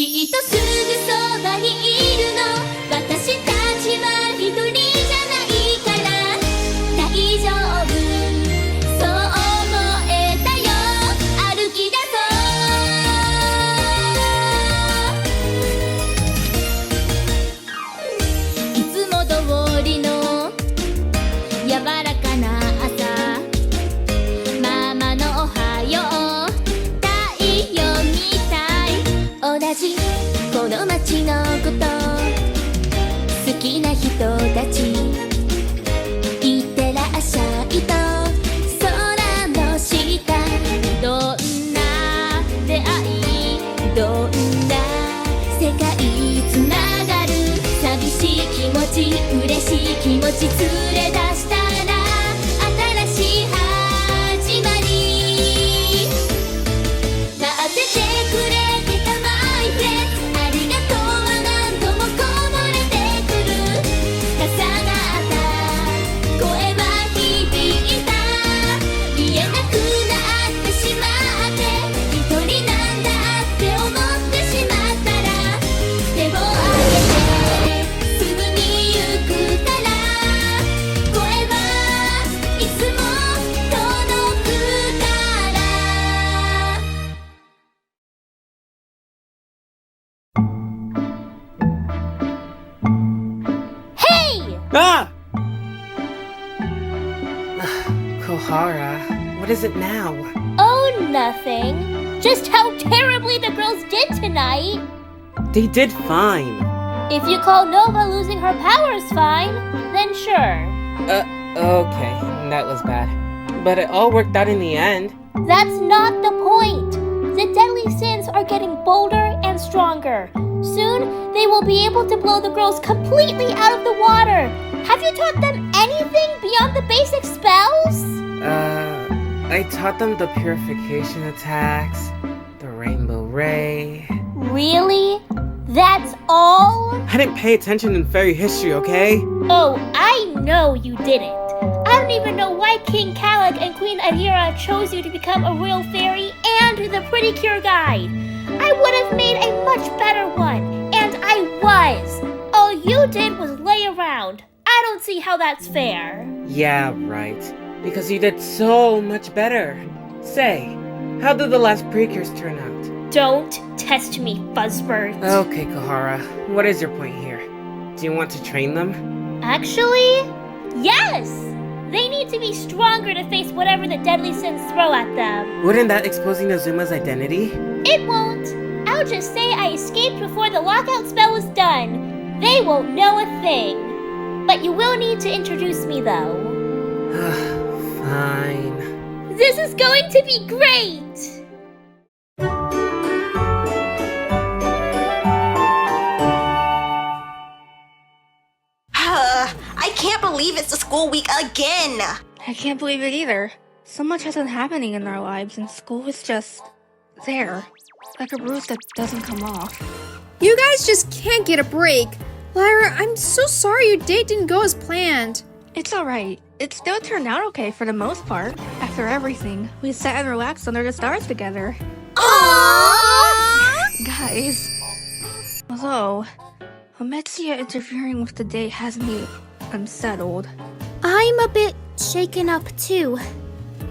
きっとすぐそばにいるの私たちは一人じゃないから大丈夫そう思えたよ歩き出そういつも通りの柔らかな朝ママのおはよう太陽みたい同じこの街のこと好きな人たちいってらっしゃいと空の下どんな出会いどんな世界つながる寂しい気持ち嬉しい気持ち連れ出したら新しい始まり待っててくれてたマイフレンドありがとうは何度もこぼれてくる重なった声は響いた言えなくなってしまって一人なんだって思ってしまったら手を挙げてすぐに行くから声はいつも届くから Hey! Ah! Kohara, what is it now? Oh, nothing. Just how terribly the girls did tonight. They did fine. If you call Nova losing her powers fine, then sure. Okay, that was bad. But it all worked out in the end. That's not the point. The deadly sins are getting bolder and stronger. Soon, they will be able to blow the girls completely out of the water. Have you taught them anything beyond the basic spells? I taught them the purification attacks, the rainbow ray. Really? That's all? I didn't pay attention in fairy history, okay? Oh, I know you didn't. I don't even know why King Calig and Queen Lyra chose you to become a royal fairy and the Pretty Cure Guide. I would have made a much better one, and I was. All you did was lay around. I don't see how that's fair. Yeah, right. Because you did so much better. Say, how did the last precures turn out? Don't test me, Buzzbird. Okay, Kohara, what is your point here? Do you want to train them? Actually, yes! They need to be stronger to face whatever the deadly sins throw at them. Wouldn't that expose Inazuma's identity? It won't. I'll just say I escaped before the lockout spell was done. They won't know a thing. But you will need to introduce me, though. Fine. This is going to be great! I can't believe it's the school week again! I can't believe it either. So much has been happening in our lives, and school is just there. Like a bruise that doesn't come off. You guys just can't get a break. Lyra, I'm so sorry your date didn't go as planned. It's alright. It still turned out okay for the most part. After everything, we sat and relaxed under the stars together. Aww! Guys. Although, Ometzia interfering with the date has me unsettled. I'm a bit shaken up too.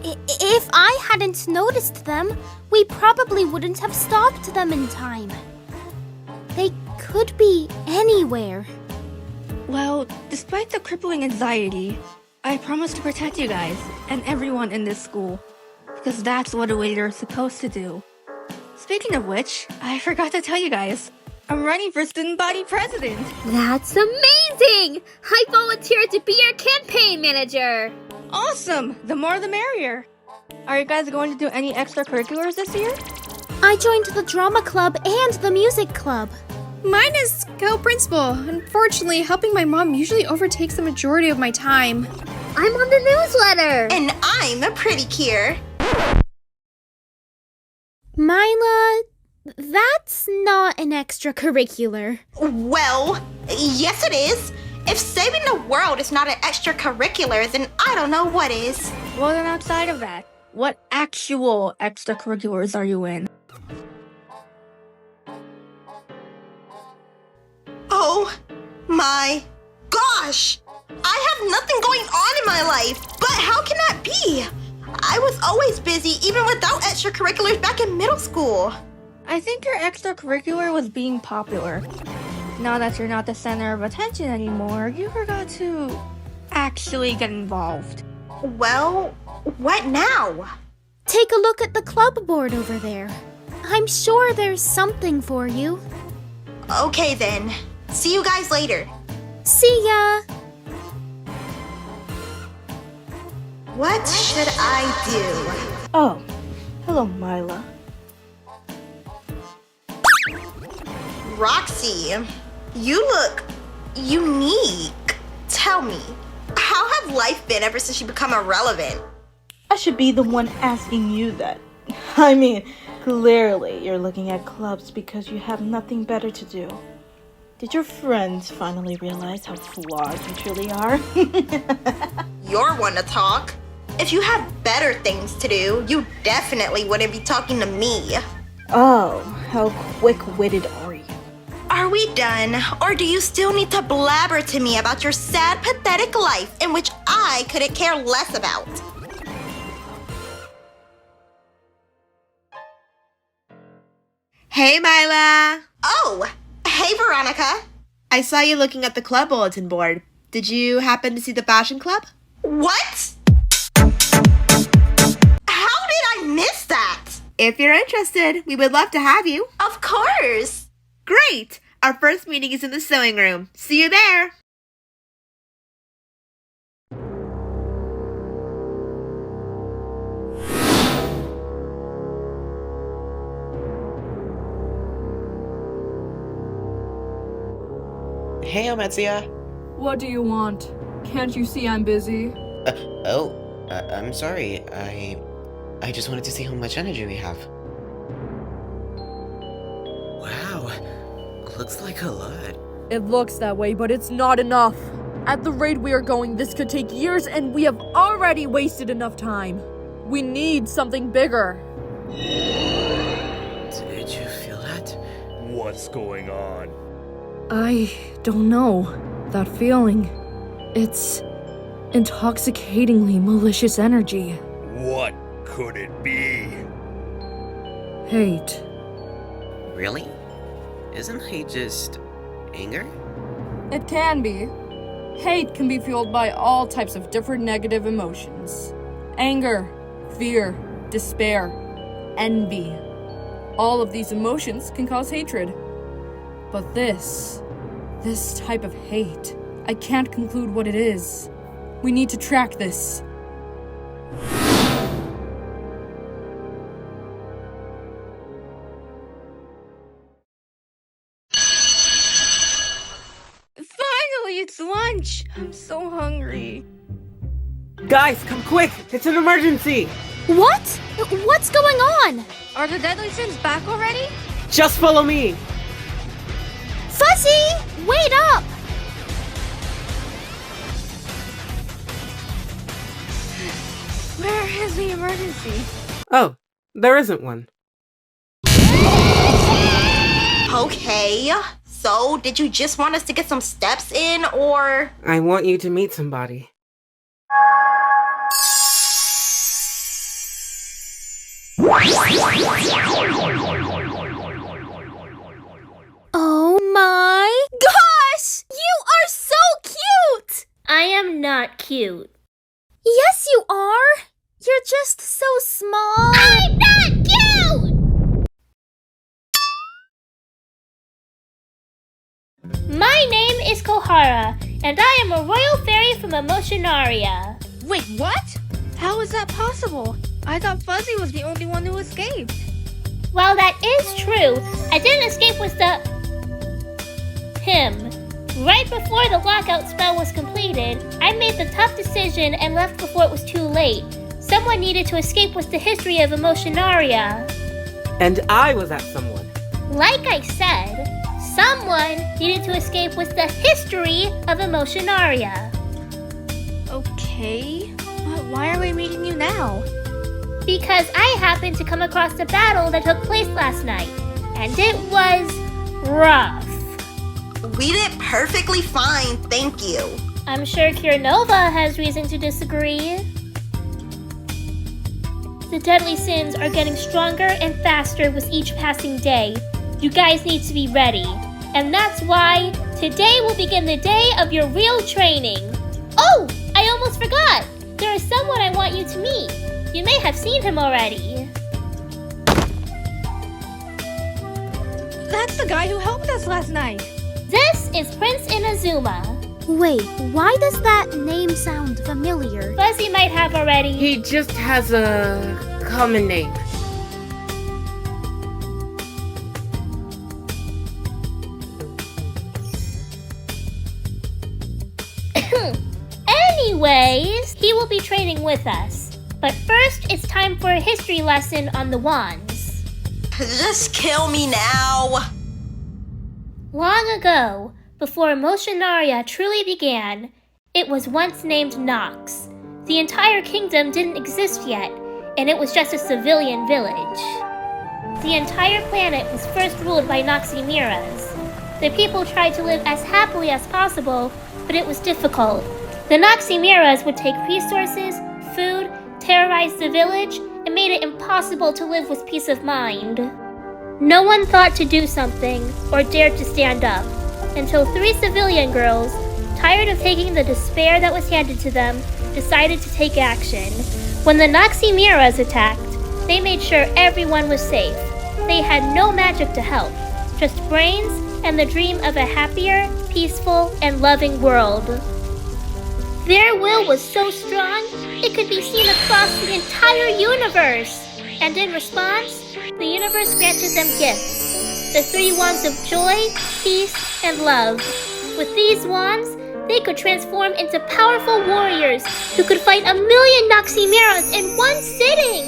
If I hadn't noticed them, we probably wouldn't have stopped them in time. They could be anywhere. Well, despite the crippling anxiety, I promise to protect you guys and everyone in this school. Because that's what a leader is supposed to do. Speaking of which, I forgot to tell you guys. I'm running for student body president. That's amazing! I volunteered to be your campaign manager. Awesome! The more the merrier. Are you guys going to do any extracurriculars this year? I joined the drama club and the music club. Mine is co-principal. Unfortunately, helping my mom usually overtakes the majority of my time. I'm on the newsletter. And I'm a pretty cure. Mila, that's not an extracurricular. Well, yes it is. If saving the world is not an extracurricular, then I don't know what is. Well, then outside of that, what actual extracurriculars are you in? Oh my gosh! I have nothing going on in my life, but how can that be? I was always busy even without extracurriculars back in middle school. I think your extracurricular was being popular. Now that you're not the center of attention anymore, you forgot to actually get involved. Well, what now? Take a look at the club board over there. I'm sure there's something for you. Okay then. See you guys later. See ya! What should I do? Oh, hello, Mila. Roxy, you look unique. Tell me, how have life been ever since you become irrelevant? I should be the one asking you that. I mean, clearly you're looking at clubs because you have nothing better to do. Did your friends finally realize how flawed you truly are? You're one to talk. If you had better things to do, you definitely wouldn't be talking to me. Oh, how quick-witted are you? Are we done? Or do you still need to blabber to me about your sad, pathetic life in which I couldn't care less about? Hey, Mila! Oh, hey, Veronika. I saw you looking at the club bulletin board. Did you happen to see the fashion club? What? How did I miss that? If you're interested, we would love to have you. Of course. Great! Our first meeting is in the sewing room. See you there! Hey, Ometzia. What do you want? Can't you see I'm busy? I'm sorry. I just wanted to see how much energy we have. Wow, looks like a lot. It looks that way, but it's not enough. At the rate we are going, this could take years, and we have already wasted enough time. We need something bigger. Did you feel that? What's going on? I don't know. That feeling. It's intoxicatingly malicious energy. What could it be? Hate. Really? Isn't hate just anger? It can be. Hate can be fueled by all types of different negative emotions. Anger, fear, despair, envy. All of these emotions can cause hatred. But this type of hate, I can't conclude what it is. We need to track this. Finally, it's lunch! I'm so hungry. Guys, come quick! It's an emergency! What? What's going on? Are the Deadly Sins back already? Just follow me! Fuzzy! Wait up! Where is the emergency? Oh, there isn't one. Okay, so did you just want us to get some steps in, or? I want you to meet somebody. Oh my gosh! You are so cute! I am not cute. Yes, you are! You're just so small. I'm not cute! My name is Kohara, and I am a royal fairy from Emotionenergy. Wait, what? How is that possible? I thought Fuzzy was the only one who escaped. While that is true, I didn't escape with him. Right before the lockout spell was completed, I made the tough decision and left before it was too late. Someone needed to escape with the history of Emotionenergy. And I was that someone. Like I said, someone needed to escape with the history of Emotionenergy. Okay, but why are we meeting you now? Because I happened to come across a battle that took place last night, and it was rough. We did perfectly fine, thank you. I'm sure Kiranova has reason to disagree. The deadly sins are getting stronger and faster with each passing day. You guys need to be ready. And that's why today will begin the day of your real training. Oh, I almost forgot. There is someone I want you to meet. You may have seen him already. That's the guy who helped us last night. This is Prince Inazuma. Wait, why does that name sound familiar? Fuzzy might have already. He just has a common name. Anyways, he will be training with us. But first, it's time for a history lesson on the wands. Just kill me now. Long ago, before Emotionenergy truly began, it was once named Nox. The entire kingdom didn't exist yet, and it was just a civilian village. The entire planet was first ruled by Noximiras. The people tried to live as happily as possible, but it was difficult. The Noximiras would take resources, food, terrorize the village, and made it impossible to live with peace of mind. No one thought to do something or dared to stand up, until 3 civilian girls, tired of taking the despair that was handed to them, decided to take action. When the Noximiras attacked, they made sure everyone was safe. They had no magic to help, just brains and the dream of a happier, peaceful, and loving world. Their will was so strong, it could be seen across the entire universe. And in response, the universe granted them gifts. The 3 wands of joy, peace, and love. With these wands, they could transform into powerful warriors who could fight 1,000,000 Noximiras in one sitting.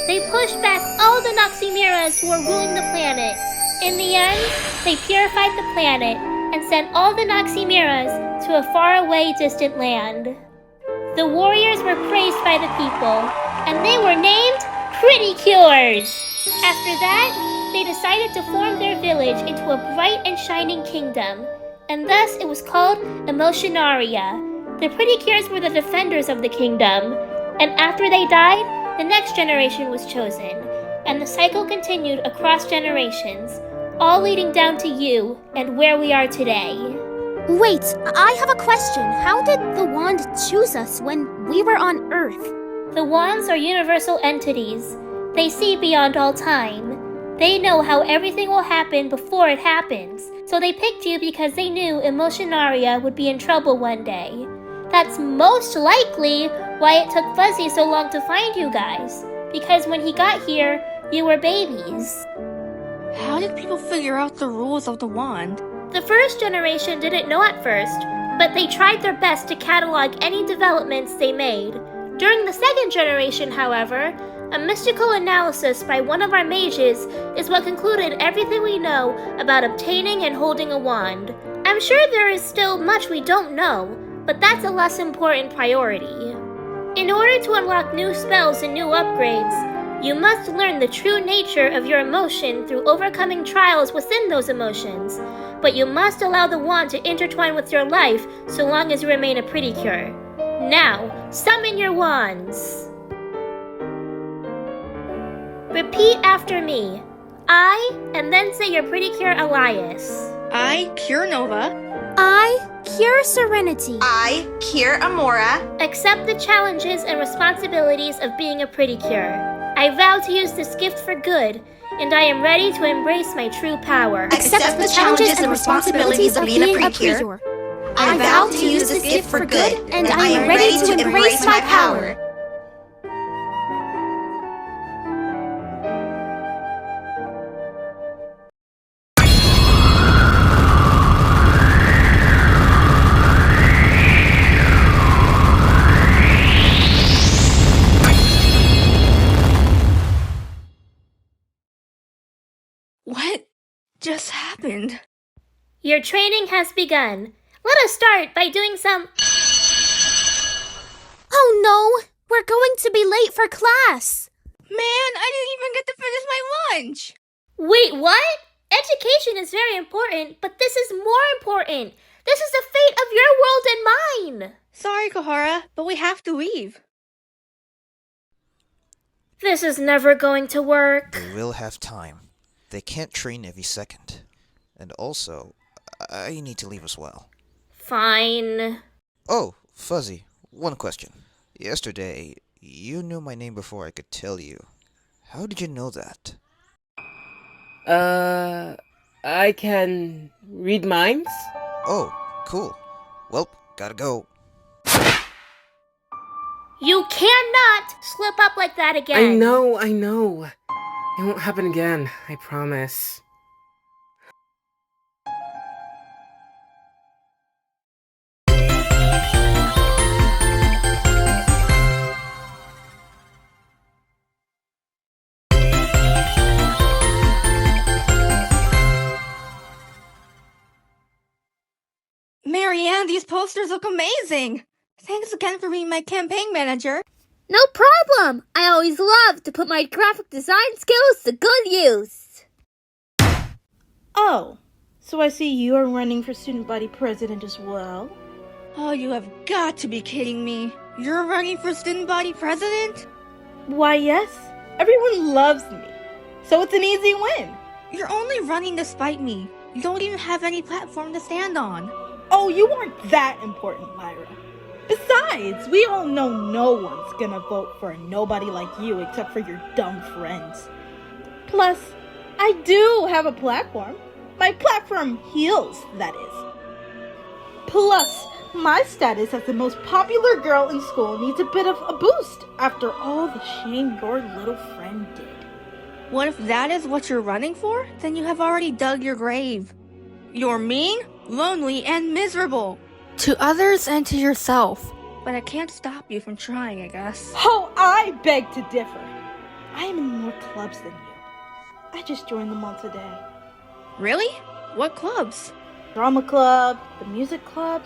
They pushed back all the Noximiras who were ruling the planet. In the end, they purified the planet and sent all the Noximiras to a faraway distant land. The warriors were praised by the people, and they were named Pretty Cures. After that, they decided to form their village into a bright and shining kingdom, and thus it was called Emotionenergy. The Pretty Cures were the defenders of the kingdom, and after they died, the next generation was chosen, and the cycle continued across generations, all leading down to you and where we are today. Wait, I have a question. How did the wand choose us when we were on Earth? The wands are universal entities. They see beyond all time. They know how everything will happen before it happens, so they picked you because they knew Emotionenergy would be in trouble one day. That's most likely why it took Fuzzy so long to find you guys, because when he got here, you were babies. How did people figure out the rules of the wand? The first generation didn't know at first, but they tried their best to catalog any developments they made. During the second generation, however, a mystical analysis by one of our mages is what concluded everything we know about obtaining and holding a wand. I'm sure there is still much we don't know, but that's a less important priority. In order to unlock new spells and new upgrades, you must learn the true nature of your emotion through overcoming trials within those emotions, but you must allow the wand to intertwine with your life so long as you remain a Pretty Cure. Now, summon your wands. Repeat after me. I, and then say your Pretty Cure Elias. I, Cure Nova. I, Cure Serenity. I, Cure Amora. Accept the challenges and responsibilities of being a Pretty Cure. I vow to use this gift for good, and I am ready to embrace my true power. Accept the challenges and responsibilities of being a Pretty Cure. I vow to use this gift for good, and I am ready to embrace my power. What just happened? Your training has begun. Let us start by doing some... Oh no! We're going to be late for class! Man, I didn't even get to finish my lunch! Wait, what? Education is very important, but this is more important. This is the fate of your world and mine. Sorry, Kohara, but we have to leave. This is never going to work. They will have time. They can't train every second. And also, I need to leave as well. Fine. Oh, Fuzzy, one question. Yesterday, you knew my name before I could tell you. How did you know that? I can read minds? Oh, cool. Well, gotta go. You cannot slip up like that again. I know. It won't happen again, I promise. Marianne, these posters look amazing! Thanks again for being my campaign manager. No problem. I always love to put my graphic design skills to good use. Oh, so I see you are running for student body president as well? Oh, you have got to be kidding me. You're running for student body president? Why, yes. Everyone loves me. So it's an easy win. You're only running to spite me. You don't even have any platform to stand on. Oh, you aren't that important, Lyra. Besides, we all know no one's gonna vote for a nobody like you except for your dumb friends. Plus, I do have a platform. My platform heals, that is. Plus, my status as the most popular girl in school needs a bit of a boost after all the shame your little friend did. What if that is what you're running for? Then you have already dug your grave. You're mean, lonely, and miserable. To others and to yourself. But I can't stop you from trying, I guess. Oh, I beg to differ. I am in more clubs than you. I just joined them all today. Really? What clubs? Drama club, the music club,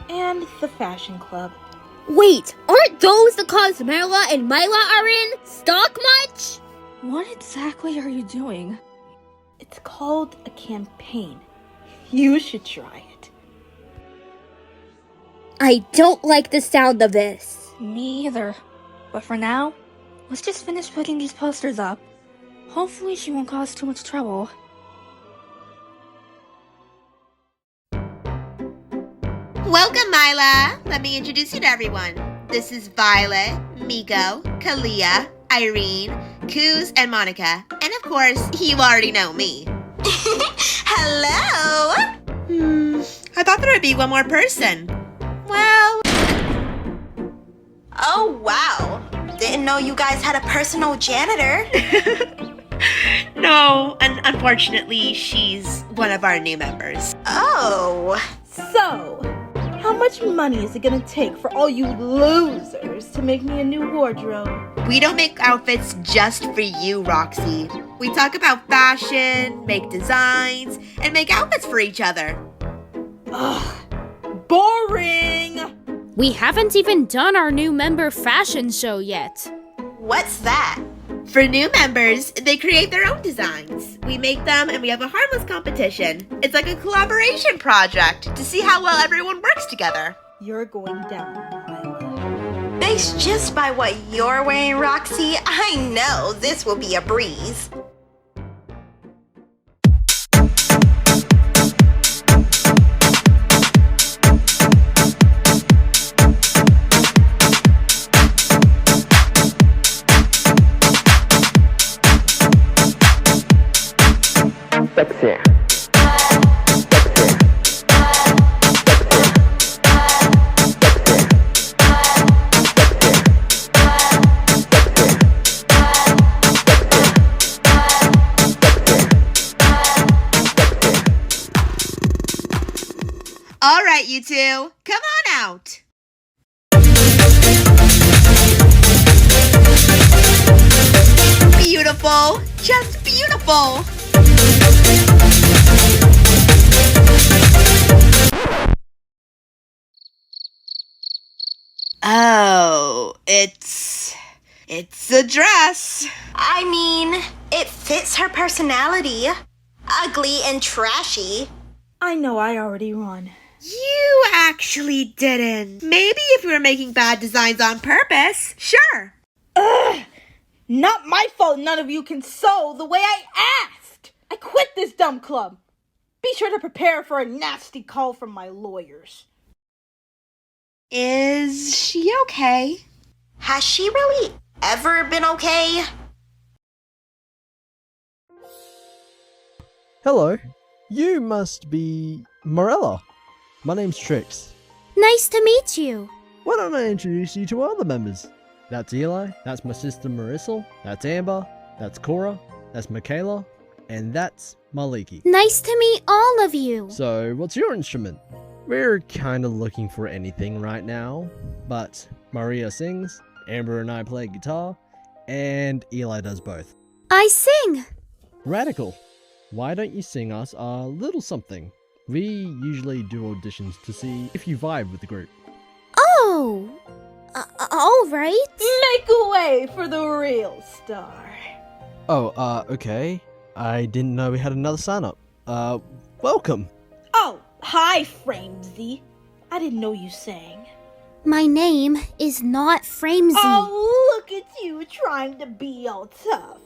and the fashion club. Wait, aren't those the clubs Marella and Mila are in? Stock much? What exactly are you doing? It's called a campaign. You should try it. I don't like the sound of this. Me either. But for now, let's just finish putting these posters up. Hopefully she won't cause too much trouble. Welcome, Mila. Let me introduce you to everyone. This is Violet, Miko, Kalia, Irene, Kuz, and Monica. And of course, you already know me. Hello! I thought there would be one more person. Well... Oh, wow. Didn't know you guys had a personal janitor. No, and unfortunately, she's one of our new members. Oh. So, how much money is it gonna take for all you losers to make me a new wardrobe? We don't make outfits just for you, Roxy. We talk about fashion, make designs, and make outfits for each other. Ugh, boring! We haven't even done our new member fashion show yet. What's that? For new members, they create their own designs. We make them and we have a harmless competition. It's like a collaboration project to see how well everyone works together. You're going down, Mila. Based just by what you're wearing, Roxy, I know this will be a breeze. Sexy. All right, you two, come on out. Beautiful, just beautiful. Oh, it's a dress. I mean, it fits her personality. ugly and trashy. I know I already won. You actually didn't. Maybe if we were making bad designs on purpose, sure. Ugh! Not my fault none of you can sew the way I asked. I quit this dumb club. Be sure to prepare for a nasty call from my lawyers. Is she okay? Has she really ever been okay? Hello. You must be Marella. My name's Trix. Nice to meet you. Why don't I introduce you to our other members? That's Eli, that's my sister Marissa, that's Amber, that's Kohara, that's Michaela, and that's Maliki. Nice to meet all of you. So, what's your instrument? We're kind of looking for anything right now, but Maria sings, Amber and I play guitar, and Eli does both. I sing. Radical. Why don't you sing us a little something? We usually do auditions to see if you vibe with the group. Oh, all right. Make way for the real star. Oh, okay. I didn't know we had another sign up. Welcome. Oh, hi, Framesy. I didn't know you sang. My name is not Framesy. Oh, look at you trying to be all tough.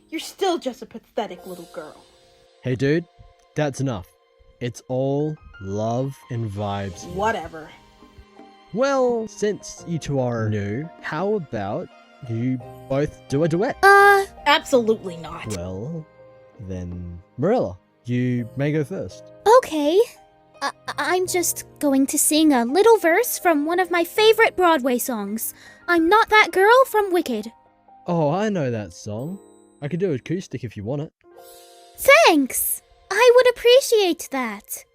You're still just a pathetic little girl. Hey dude, that's enough. It's all love and vibes. Whatever. Well, since you two are new, how about you both do a duet? Absolutely not. Well, then Marella, you may go first. Okay. I'm just going to sing a little verse from one of my favorite Broadway songs. I'm Not That Girl from Wicked. Oh, I know that song. I can do acoustic if you want it. Thanks! I would appreciate that.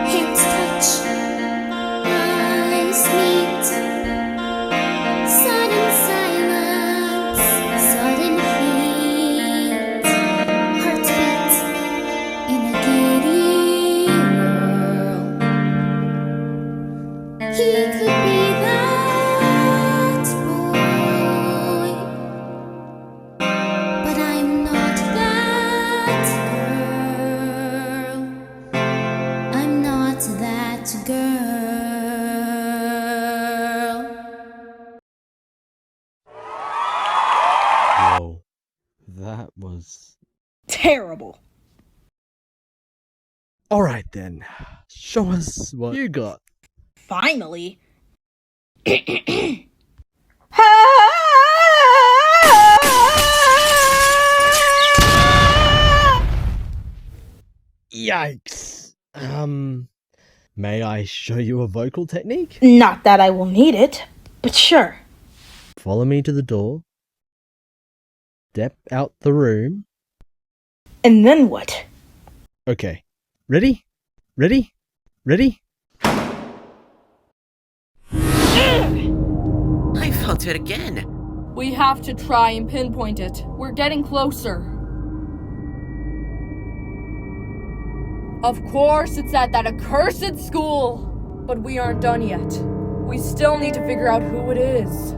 Hands touch, eyes meet, sudden silence, sudden heat, heartbeat in a giddy whirl. He could be that boy, but I'm not that girl. I'm not that girl. Whoa, that was terrible. Alright then, show us what you got. Finally. Yikes. May I show you a vocal technique? Not that I will need it, but sure. Follow me to the door. Step out the room. And then what? Okay. Ready? Ready? Ready? I felt it again. We have to try and pinpoint it. We're getting closer. Of course it's at that accursed school! But we aren't done yet. We still need to figure out who it is.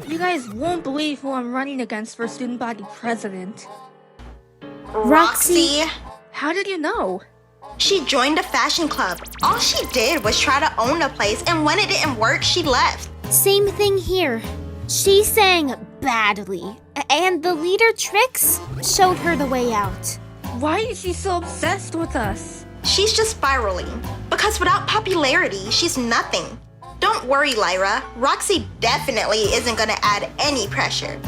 You guys won't believe who I'm running against for student body president. Roxy. How did you know? She joined a fashion club. All she did was try to own the place, and when it didn't work, she left. Same thing here. She sang badly, and the leader Trix showed her the way out. Why is she so obsessed with us? She's just spiraling, because without popularity, she's nothing. Don't worry, Lyra. Roxy definitely isn't gonna add any pressure.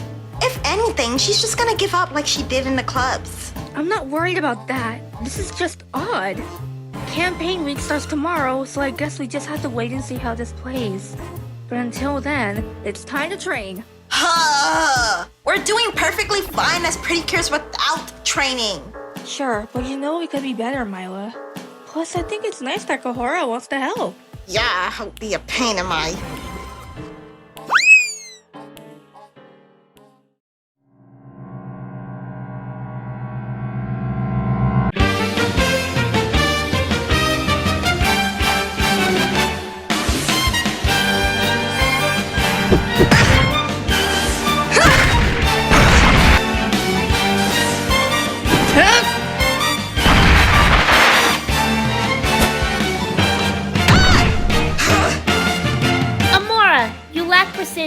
If anything, she's just gonna give up like she did in the clubs. I'm not worried about that. This is just odd. Campaign week starts tomorrow, so I guess we just have to wait and see how this plays. But until then, it's time to train. We're doing perfectly fine as pretty cures without training. Sure, but you know we could be better, Mila. Plus, I think it's nice that Kohara wants to help. Yeah, I hope be a pain in my...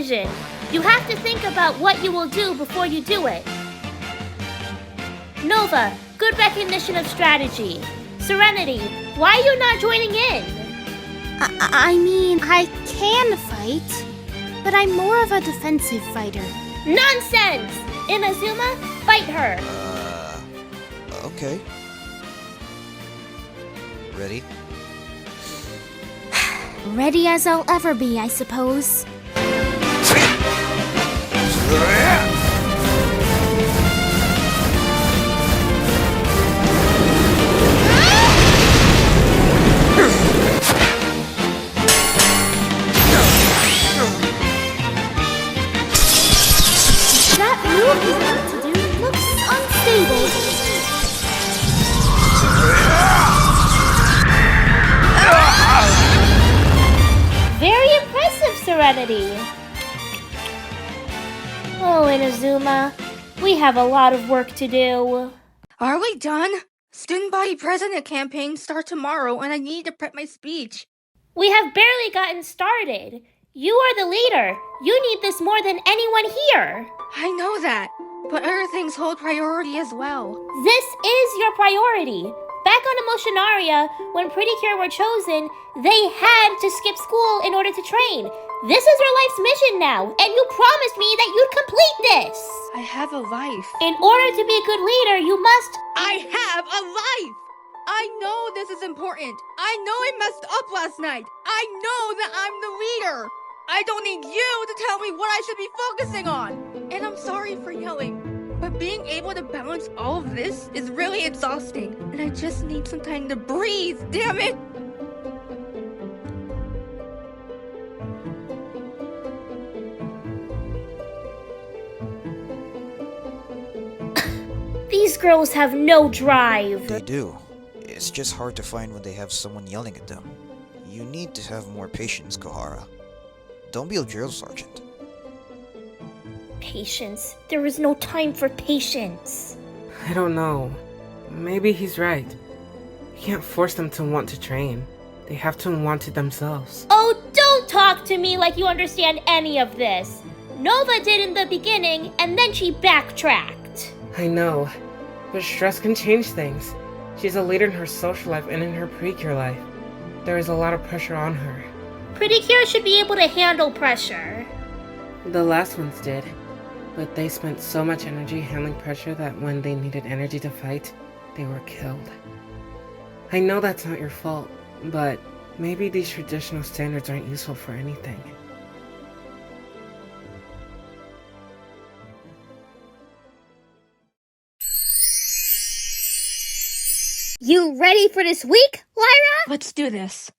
decision. You have to think about what you will do before you do it. Nova, good recognition of strategy. Serenity, why are you not joining in? I mean, I can fight, but I'm more of a defensive fighter. Nonsense! Inazuma, fight her. Okay. Ready? Ready as I'll ever be, I suppose. That move he's about to do looks unstable. Very impressive, Serenity. Oh, Inazuma, we have a lot of work to do. Are we done? Student body president campaign starts tomorrow and I need to prep my speech. We have barely gotten started. You are the leader. You need this more than anyone here. I know that, but other things hold priority as well. This is your priority. Back on Emotionenergy, when Pretty Cure were chosen, they had to skip school in order to train. This is your life's mission now, and you promised me that you'd complete this. I have a life. In order to be a good leader, you must... I have a life! I know this is important. I know I messed up last night. I know that I'm the leader. I don't need you to tell me what I should be focusing on. And I'm sorry for yelling. But being able to balance all of this is really exhausting. And I just need some time to breathe, damn it! These girls have no drive. They do. It's just hard to find when they have someone yelling at them. You need to have more patience, Kohara. Don't be a drill sergeant. Patience. There is no time for patience. I don't know. Maybe he's right. You can't force them to want to train. They have to want it themselves. Oh, don't talk to me like you understand any of this. Nova did in the beginning, and then she backtracked. I know, but stress can change things. She's a leader in her social life and in her pre-cure life. There is a lot of pressure on her. Pretty Cure should be able to handle pressure. The last ones did, but they spent so much energy handling pressure that when they needed energy to fight, they were killed. I know that's not your fault, but maybe these traditional standards aren't useful for anything. You ready for this week, Lyra? Let's do this.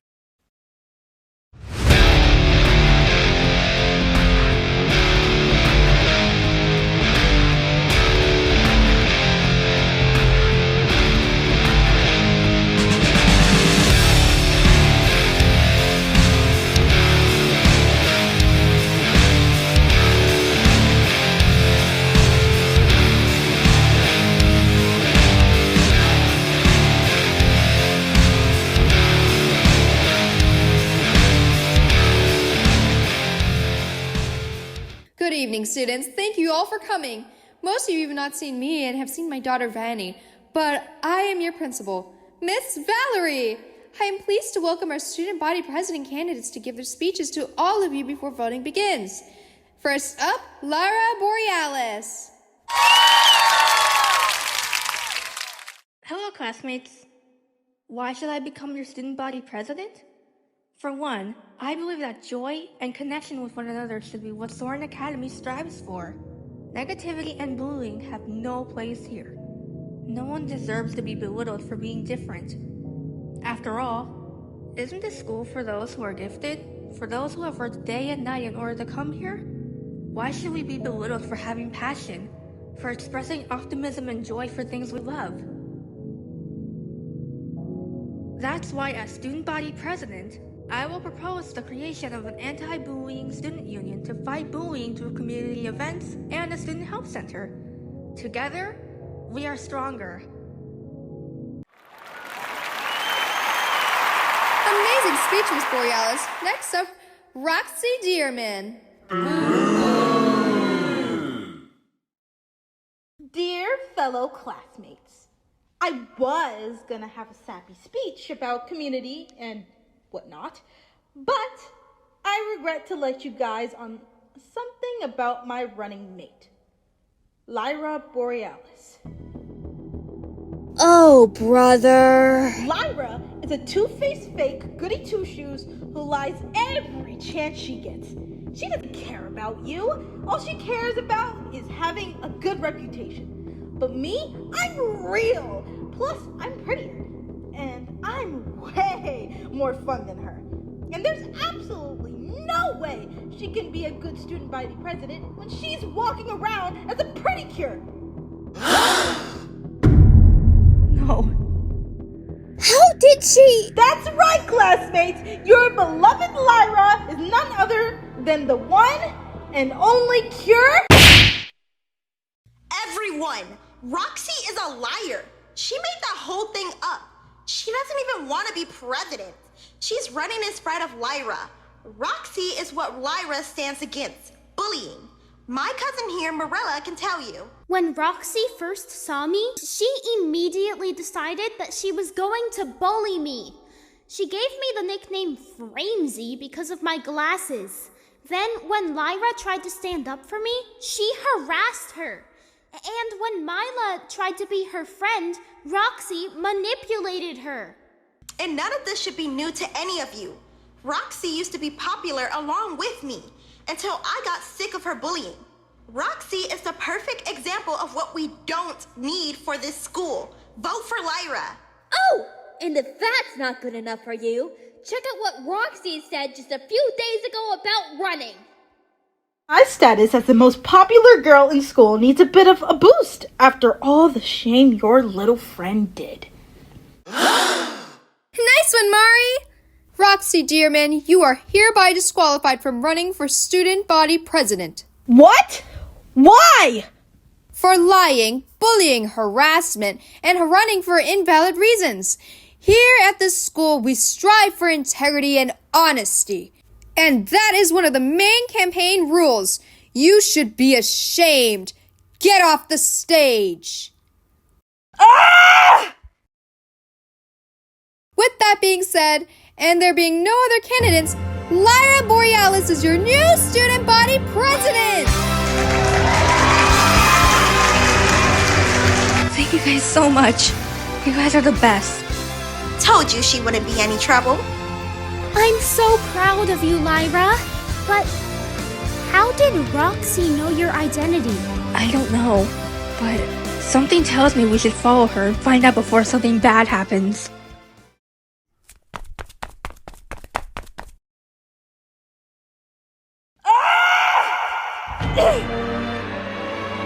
Good evening, students. Thank you all for coming. Most of you have not seen me and have seen my daughter Vanny, but I am your principal, Miss Valerie. I am pleased to welcome our student body president candidates to give their speeches to all of you before voting begins. First up, Lyra Borealis. Hello, classmates. Why should I become your student body president? For one, I believe that joy and connection with one another should be what Soren Academy strives for. Negativity and bullying have no place here. No one deserves to be belittled for being different. After all, isn't this school for those who are gifted? For those who have worked day and night in order to come here? Why should we be belittled for having passion? For expressing optimism and joy for things we love? That's why as student body president, I will propose the creation of an anti-bullying student union to fight bullying through community events and a student health center. Together, we are stronger. Amazing speech, Miss Borealis. Next up, Roxy Dearman. Dear fellow classmates, I was gonna have a sappy speech about community and whatnot, but I regret to let you guys on something about my running mate, Lyra Borealis. Oh, brother. Lyra is a two-faced fake goody two-shoes who lies every chance she gets. She doesn't care about you. All she cares about is having a good reputation. But me, I'm real. Plus, I'm prettier. And I'm way more fun than her. And there's absolutely no way she can be a good student body president when she's walking around as a pretty cure. No. How did she? That's right, classmates! Your beloved Lyra is none other than the one and only cure. Everyone, Roxy is a liar. She made that whole thing up. She doesn't even want to be president. She's running in spite of Lyra. Roxy is what Lyra stands against, bullying. My cousin here, Marella, can tell you. When Roxy first saw me, she immediately decided that she was going to bully me. She gave me the nickname Framesy because of my glasses. Then, when Lyra tried to stand up for me, she harassed her. And when Mila tried to be her friend, Roxy manipulated her. And none of this should be new to any of you. Roxy used to be popular along with me until I got sick of her bullying. Roxy is the perfect example of what we don't need for this school. Vote for Lyra. Oh, and if that's not good enough for you, check out what Roxy said just a few days ago about running. My status as the most popular girl in school needs a bit of a boost after all the shame your little friend did. Nice one, Mari! Roxy Dearman, you are hereby disqualified from running for student body president. What? Why? For lying, bullying, harassment, and running for invalid reasons. Here at this school, we strive for integrity and honesty. And that is one of the main campaign rules. You should be ashamed. Get off the stage. Ah! With that being said, and there being no other candidates, Lyra Borealis is your new student body president! Thank you guys so much. You guys are the best. Told you she wouldn't be any trouble. I'm so proud of you, Lyra. But how did Roxy know your identity? I don't know, but something tells me we should follow her and find out before something bad happens.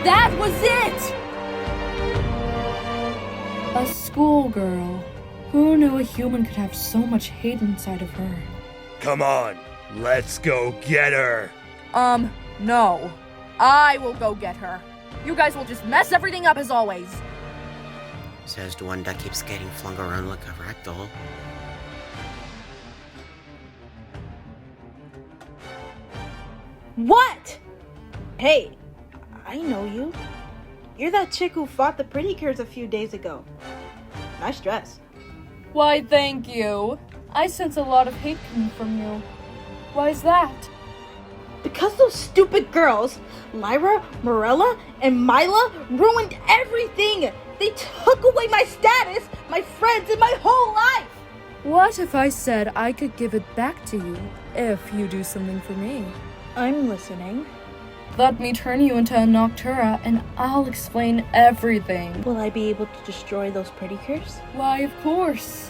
That was it! A schoolgirl. Who knew a human could have so much hate inside of her? Come on, let's go get her. No. I will go get her. You guys will just mess everything up as always. Says the one that keeps getting flung around like a ragdoll. What? Hey, I know you. You're that chick who fought the pretty cures a few days ago. Nice dress. Why, thank you. I sense a lot of hate coming from you. Why is that? Because those stupid girls, Lyra, Marella, and Mila, ruined everything. They took away my status, my friends, and my whole life. What if I said I could give it back to you if you do something for me? I'm listening. Let me turn you into a Noctura and I'll explain everything. Will I be able to destroy those pretty cures? Why, of course.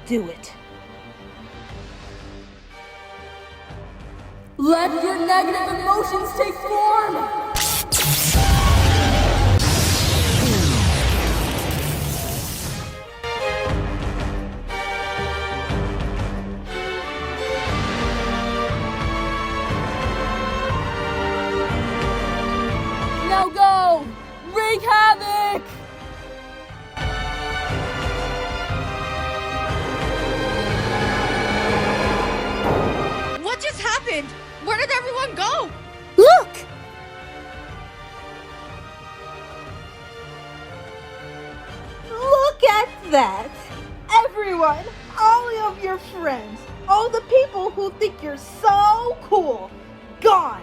Do it. Let your negative emotions take form! Now go! Wreak havoc! What just that? Everyone, all of your friends, all the people who think you're so cool, gone.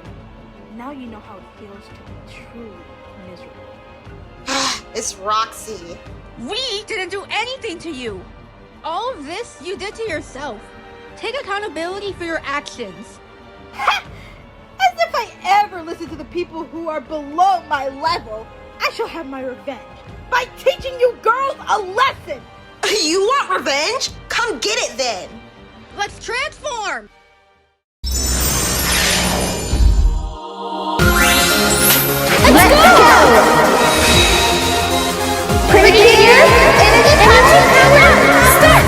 Now you know how it feels to be truly miserable. It's Roxy. We didn't do anything to you. All of this you did to yourself. Take accountability for your actions. Ha! As if I ever listen to the people who are below my level. I shall have my revenge by teaching you girls a lesson. You want revenge? Come get it then. Let's transform. Let's go! Pretty clear, energy power, start!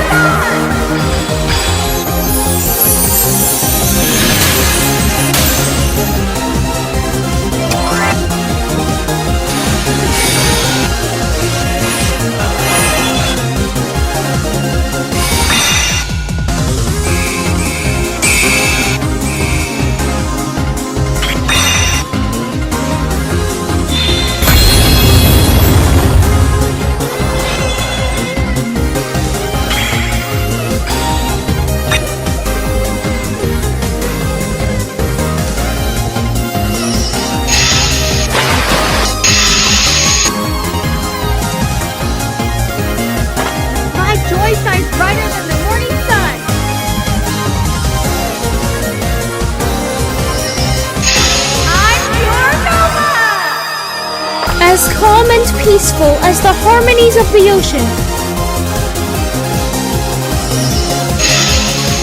As calm and peaceful as the harmonies of the ocean.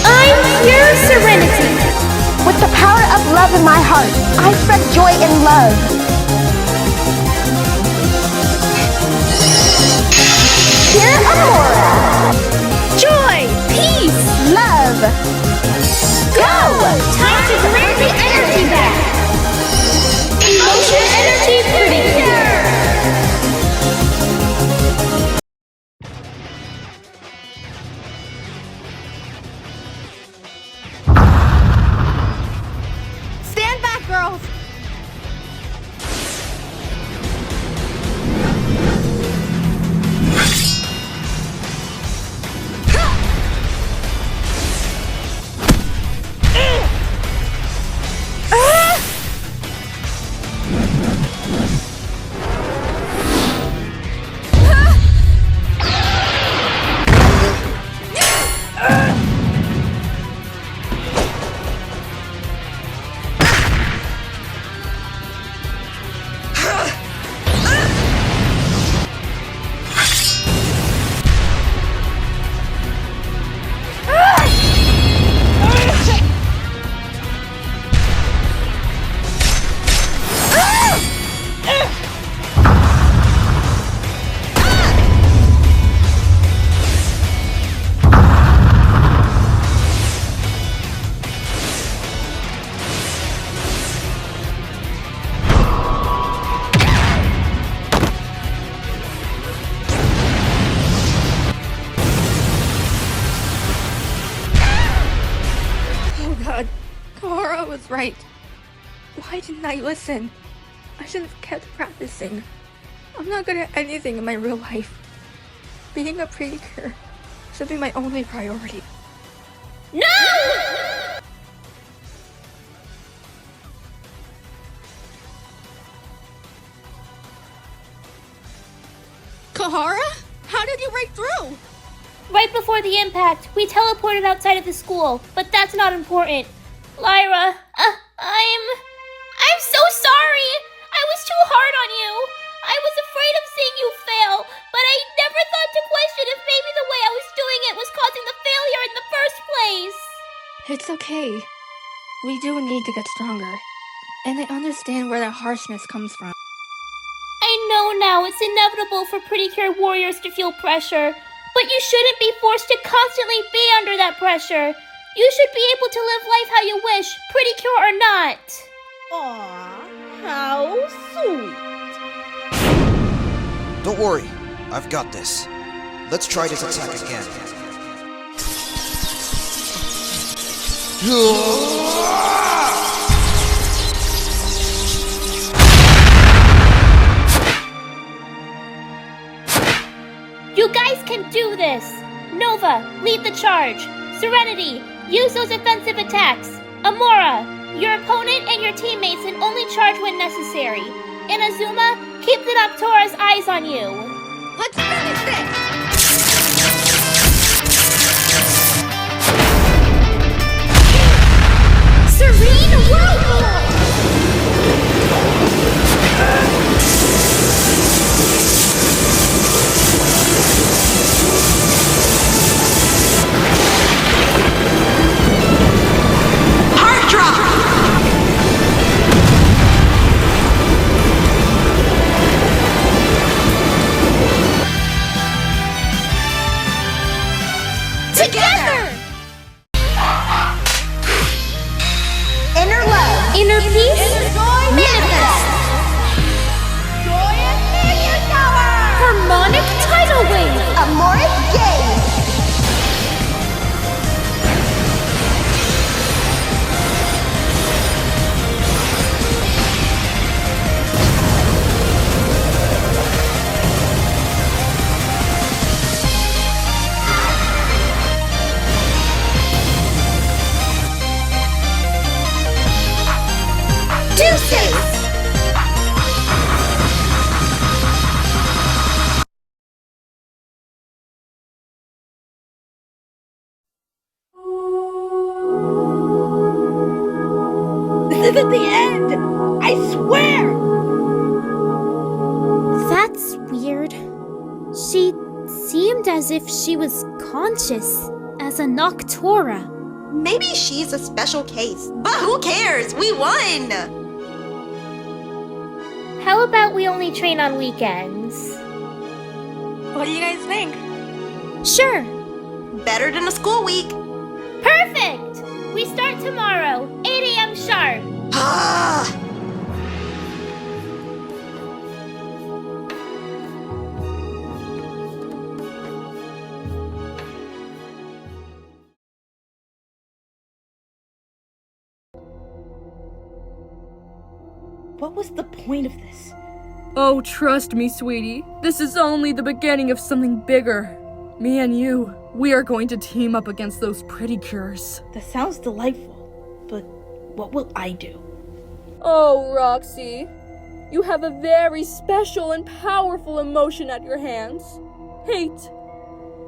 I'm pure serenity. With the power of love in my heart, I spread joy and love. Pure amor. Joy, peace, love. Go! Time to bring the energy back. Emotionenergy pretty cure. Stand back, girls. Kohara was right. Why didn't I listen? I should have kept practicing. I'm not good at anything in my real life. Being a pretty-cure should be my only priority. No! Kohara? How did you break through? Right before the impact, we teleported outside of the school, but that's not important. Lyra, I'm so sorry! I was too hard on you! I was afraid of seeing you fail, but I never thought to question if maybe the way I was doing it was causing the failure in the first place! It's okay. We do need to get stronger. And I understand where that harshness comes from. I know now it's inevitable for pretty-cure warriors to feel pressure, but you shouldn't be forced to constantly be under that pressure. You should be able to live life how you wish, pretty-cure or not. Aw, how sweet. Don't worry, I've got this. Let's try this attack again. You guys can do this! Nova, lead the charge! Serenity, use those offensive attacks! Amora, your opponent and your teammates can only charge when necessary. Inazuma, keep the Noctora's eyes on you. Let's finish this! Serene Whirlpool! Heart drop! Together! Inner love. Inner peace, manifest! Harmonic tidal wave! Amorous gaze. Deuces! This isn't the end! I swear! That's weird. She seemed as if she was conscious as a Noctora. Maybe she's a special case. But who cares? We won! How about we only train on weekends? What do you guys think? Sure. Better than a school week. Perfect! We start tomorrow, 8 a.m. sharp. What was the point of this? Oh, trust me, sweetie. This is only the beginning of something bigger. Me and you, we are going to team up against those pretty cures. That sounds delightful, but what will I do? Oh, Roxy, you have a very special and powerful emotion at your hands. Hate.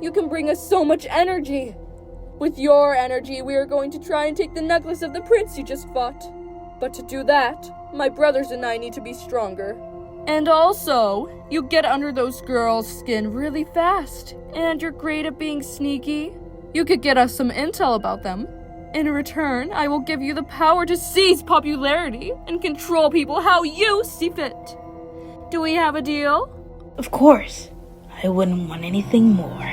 You can bring us so much energy. With your energy, we are going to try and take the necklace of the prince you just fought. But to do that, my brothers and I need to be stronger. And also, you get under those girls' skin really fast. And you're great at being sneaky. You could get us some intel about them. In return, I will give you the power to seize popularity and control people how you see fit. Do we have a deal? Of course. I wouldn't want anything more.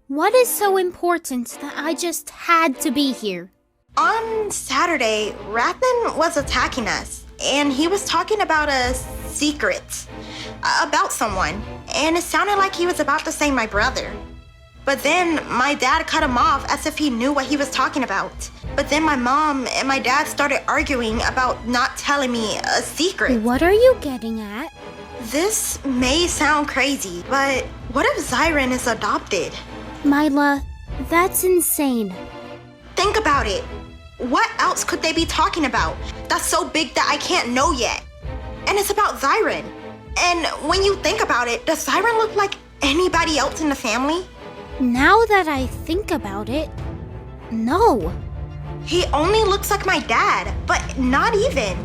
What is so important that I just had to be here? On Saturday, Wrathen was attacking us, and he was talking about a secret. About someone, and it sounded like he was about to say my brother. But then my dad cut him off as if he knew what he was talking about. But then my mom and my dad started arguing about not telling me a secret. What are you getting at? This may sound crazy, but what if Zyran is adopted? Mila, that's insane. Think about it. What else could they be talking about that's so big that I can't know yet? And it's about Zyran. And when you think about it, does Zyran look like anybody else in the family? Now that I think about it, no. He only looks like my dad, but not even.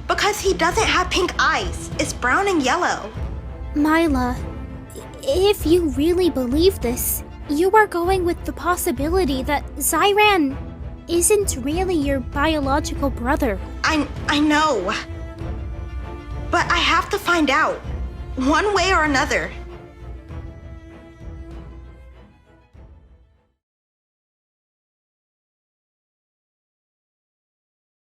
Because he doesn't have pink eyes. It's brown and yellow. Mila, if you really believe this, you are going with the possibility that Zyran isn't really your biological brother. I know. But I have to find out, one way or another.